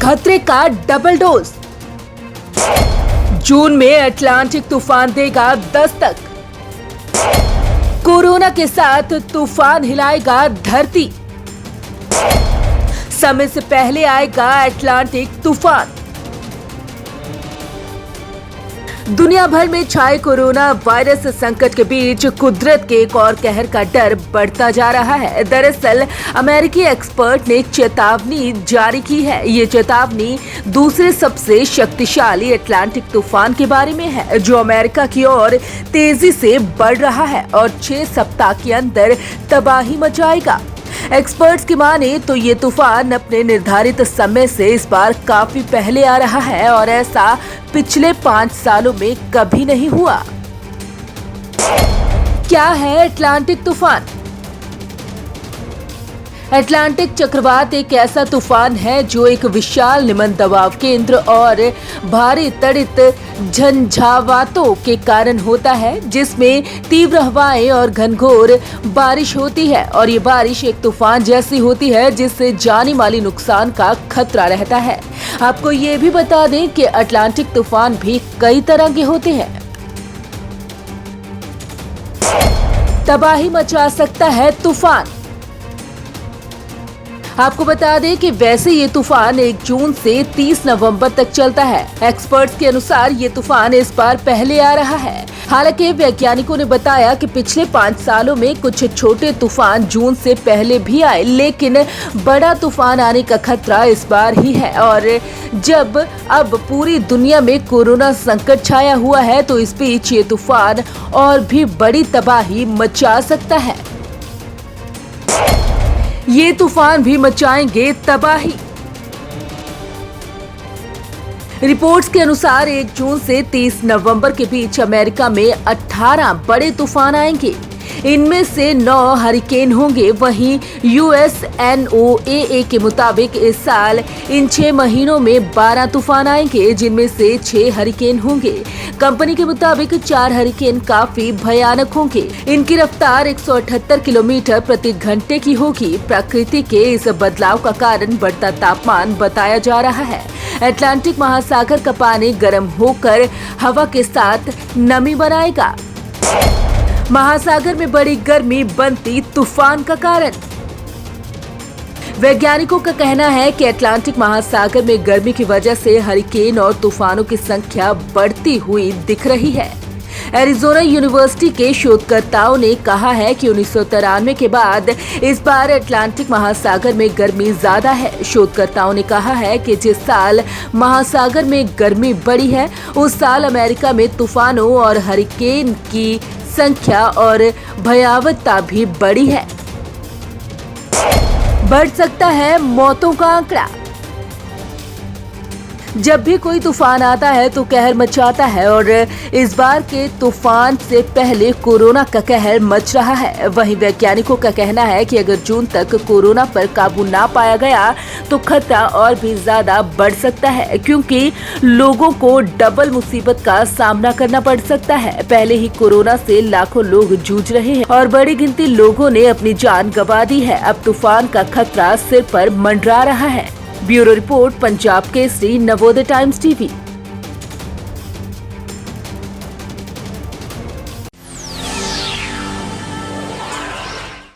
खतरे का double dose. जून में अटलांटिक तूफान देगा दस्तक। कोरोना के साथ तूफान हिलाएगा धरती। समय से पहले आएगा अटलांटिक तूफान। दुनिया भर में छाए कोरोना वायरस संकट के बीच कुदरत के एक और कहर का डर बढ़ता जा रहा है। दरअसल अमेरिकी एक्सपर्ट ने चेतावनी जारी की है। ये चेतावनी दूसरे सबसे शक्तिशाली अटलांटिक तूफान के बारे में है, जो अमेरिका की ओर तेजी से बढ़ रहा है और 6 सप्ताह के अंदर तबाही मचाएगा। एक्सपर्ट्स की माने तो ये तूफान अपने निर्धारित समय से इस बार काफी पहले आ रहा है और ऐसा पिछले 5 सालों में कभी नहीं हुआ। क्या है अटलांटिक तूफान? अटलांटिक चक्रवात एक ऐसा तूफान है जो एक विशाल निम्न दबाव केंद्र और भारी तड़ित झंझावातों के कारण होता है, जिसमें तीव्र हवाएं और घनघोर बारिश होती है। और ये बारिश एक तूफान जैसी होती है जिससे जानी माली नुकसान का खतरा रहता है। आपको ये भी बता दें कि अटलांटिक तूफान भी कई तरह के होते हैं। तबाही मचा सकता है तूफान। आपको बता दें कि वैसे ये तूफान 1 जून से 30 नवंबर तक चलता है। एक्सपर्ट्स के अनुसार ये तूफान इस बार पहले आ रहा है। हालांकि वैज्ञानिकों ने बताया कि पिछले 5 सालों में कुछ छोटे तूफान जून से पहले भी आए, लेकिन बड़ा तूफान आने का खतरा इस बार ही है। और जब अब पूरी दुनिया में कोरोना संकट छाया हुआ है, तो इस बीच ये तूफान और भी बड़ी तबाही मचा सकता है। ये तूफान भी मचाएंगे तबाही। रिपोर्ट्स के अनुसार 1 जून से 30 नवंबर के बीच अमेरिका में 18 बड़े तूफान आएंगे। इनमें से 9 हरिकेन होंगे। वहीं USNOAA के मुताबिक इस साल इन 6 महीनों में 12 तूफान आएंगे, जिनमें से 6 हरिकेन होंगे। कंपनी के मुताबिक 4 हरिकेन काफी भयानक होंगे। इनकी रफ्तार 178 किलोमीटर प्रति घंटे की होगी। प्रकृति के इस बदलाव का कारण बढ़ता तापमान बताया जा रहा है। अटलांटिक महासागर का पानी गर्म होकर हवा के साथ नमी बनाएगा। महासागर में बड़ी गर्मी बनती तूफान का कारण। वैज्ञानिकों का कहना है कि अटलांटिक महासागर में गर्मी की वजह से हरिकेन और तूफानों की संख्या बढ़ती हुई दिख रही है। एरिज़ोना यूनिवर्सिटी के शोधकर्ताओं ने कहा है कि 1993 के बाद इस बार अटलांटिक महासागर में गर्मी ज्यादा है। शोधकर्ताओं ने कहा है कि जिस साल महासागर में गर्मी बढ़ी है, उस साल अमेरिका में तूफानों और हरिकेन की संख्या और भयावहता भी बढ़ी है। बढ़ सकता है मौतों का आंकड़ा। जब भी कोई तूफान आता है तो कहर मचाता है, और इस बार के तूफान से पहले कोरोना का कहर मच रहा है। वहीं वैज्ञानिकों का कहना है कि अगर जून तक कोरोना पर काबू ना पाया गया तो खतरा और भी ज्यादा बढ़ सकता है, क्योंकि लोगों को डबल मुसीबत का सामना करना पड़ सकता है। पहले ही कोरोना से लाखों लोग जूझ रहे हैं और बड़ी गिनती लोगों ने अपनी जान गंवा दी है। अब तूफान का खतरा सिर पर मंडरा रहा है। Bureau report, Punjab Kesari, Navodaya times TV.